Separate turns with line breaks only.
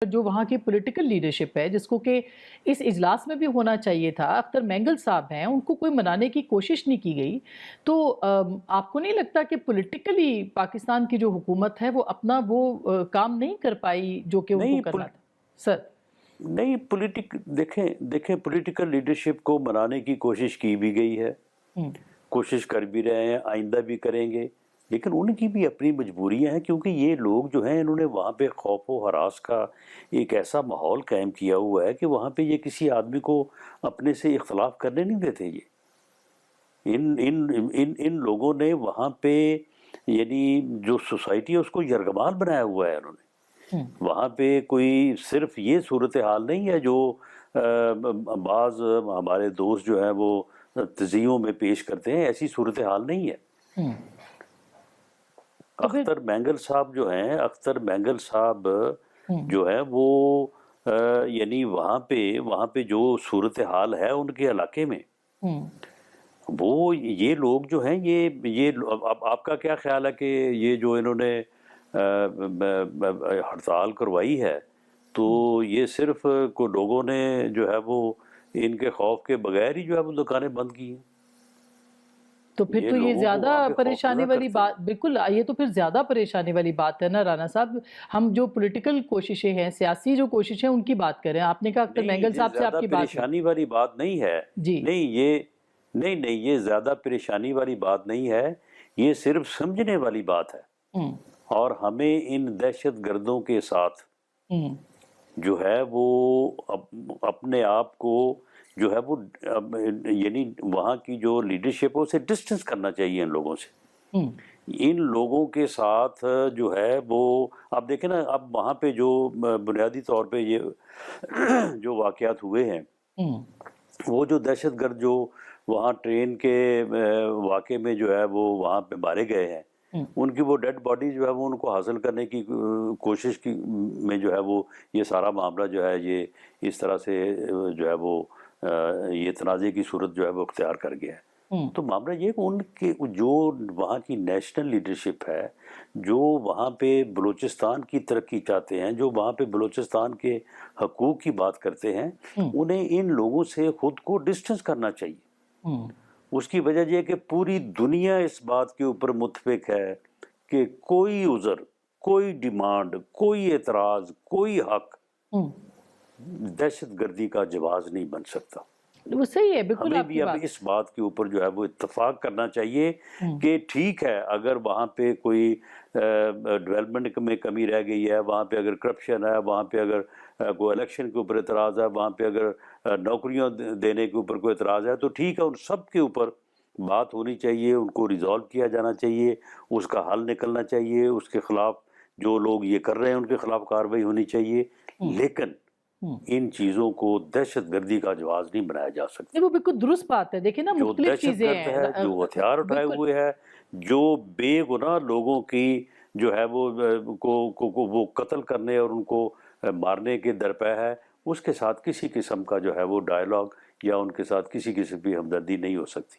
جو وہاں کی پولیٹیکل لیڈرشپ ہے جس کو کہ اس اجلاس میں بھی ہونا چاہیے تھا، اختر مینگل صاحب ہیں، ان کو کوئی منانے کی کوشش نہیں کی گئی، تو آپ کو نہیں لگتا کہ پولیٹیکلی پاکستان کی جو حکومت ہے وہ اپنا وہ کام نہیں کر پائی جو کہ ان کو کرنا تھا؟ سر
نہیں، دیکھیں پولیٹیکل لیڈرشپ کو منانے کی کوشش کی بھی گئی ہے، کوشش کر بھی رہے ہیں، آئندہ بھی کریں گے، لیکن ان کی بھی اپنی مجبوریاں ہیں، کیونکہ یہ لوگ جو ہیں انہوں نے وہاں پہ خوف و ہراس کا ایک ایسا ماحول قائم کیا ہوا ہے کہ وہاں پہ یہ کسی آدمی کو اپنے سے اختلاف کرنے نہیں دیتے۔ یہ ان لوگوں نے وہاں پہ یعنی جو سوسائٹی ہے اس کو یرغمال بنایا ہوا ہے انہوں نے۔ وہاں پہ کوئی صرف یہ صورتحال نہیں ہے جو بعض ہمارے دوست جو ہیں وہ تزیوں میں پیش کرتے ہیں، ایسی صورتحال نہیں ہے۔ اختر مینگل صاحب جو ہیں، اختر مینگل صاحب جو ہیں وہ یعنی وہاں پہ جو صورتحال ہے ان کے علاقے میں، وہ یہ لوگ جو ہیں یہ اب آپ کا کیا خیال ہے کہ یہ جو انہوں نے ہڑتال کروائی ہے تو یہ صرف کو لوگوں نے جو ہے وہ ان کے خوف کے بغیر ہی جو ہے وہ دکانیں بند کی ہیں؟
تو پھر تو یہ زیادہ پریشانی والی بات، بالکل یہ تو پھر زیادہ پریشانی والی بات ہے نا رانا صاحب۔ ہم جو پولیٹیکل کوششیں ہیں، سیاسی جو کوششیں ان کی بات کریں، آپ نے کہا اختر مینگل صاحب سے آپ کی بات
پریشانی والی بات نہیں ہے، نہیں یہ زیادہ پریشانی والی بات نہیں ہے، یہ صرف سمجھنے والی بات ہے، اور ہمیں ان دہشت گردوں کے ساتھ جو ہے وہ اپنے آپ کو جو ہے وہ یعنی وہاں کی جو لیڈرشپ ہے اسے ڈسٹنس کرنا چاہیے ان لوگوں سے۔ ان لوگوں کے ساتھ جو ہے وہ آپ دیکھیں نا، اب وہاں پہ جو بنیادی طور پہ یہ جو واقعات ہوئے ہیں، وہ جو دہشت گرد جو وہاں ٹرین کے واقعے میں جو ہے وہ وہاں پہ مارے گئے ہیں، ان کی وہ ڈیڈ باڈی جو ہے وہ ان کو حاصل کرنے کی کوشش کی میں جو ہے وہ یہ سارا معاملہ جو ہے یہ اس طرح سے جو ہے وہ یہ تنازع کی صورت جو ہے وہ اختیار کر گیا ہے۔ تو معاملہ یہ کہ ان کے جو وہاں کی نیشنل لیڈرشپ ہے، جو وہاں پہ بلوچستان کی ترقی چاہتے ہیں، جو وہاں پہ بلوچستان کے حقوق کی بات کرتے ہیں، انہیں ان لوگوں سے خود کو ڈسٹنس کرنا چاہیے۔ اس کی وجہ یہ کہ پوری دنیا اس بات کے اوپر متفق ہے کہ کوئی عذر، کوئی ڈیمانڈ، کوئی اعتراض، کوئی حق دہشت گردی کا جواز نہیں بن سکتا۔
وہ صحیح ہے، بالکل
ہمیں بھی اب اس بات کے اوپر جو ہے وہ اتفاق کرنا چاہیے کہ ٹھیک ہے، اگر وہاں پہ کوئی ڈیولپمنٹ میں کمی رہ گئی ہے، وہاں پہ اگر کرپشن ہے، وہاں پہ اگر کوئی الیکشن کے اوپر اعتراض ہے، وہاں پہ اگر نوکریاں دینے کے اوپر کوئی اعتراض ہے، تو ٹھیک ہے، ان سب کے اوپر بات ہونی چاہیے، ان کو ریزالو کیا جانا چاہیے، اس کا حل نکلنا چاہیے، اس کے خلاف جو لوگ یہ کر رہے ہیں ان کے خلاف کارروائی ہونی چاہیے، لیکن ان چیزوں کو دہشت گردی کا جواز نہیں بنایا جا سکتا۔
وہ بالکل درست بات ہے، دیکھیں نا مختلف چیزیں ہیں،
جو دہشت گرد ہے، جو ہتھیار اٹھائے ہوئے ہے، جو بے گناہ لوگوں کی جو ہے وہ قتل کرنے اور ان کو مارنے کے درپے ہے، اس کے ساتھ کسی قسم کا جو ہے وہ ڈائیلاگ یا ان کے ساتھ کسی قسم کی ہمدردی نہیں ہو سکتی۔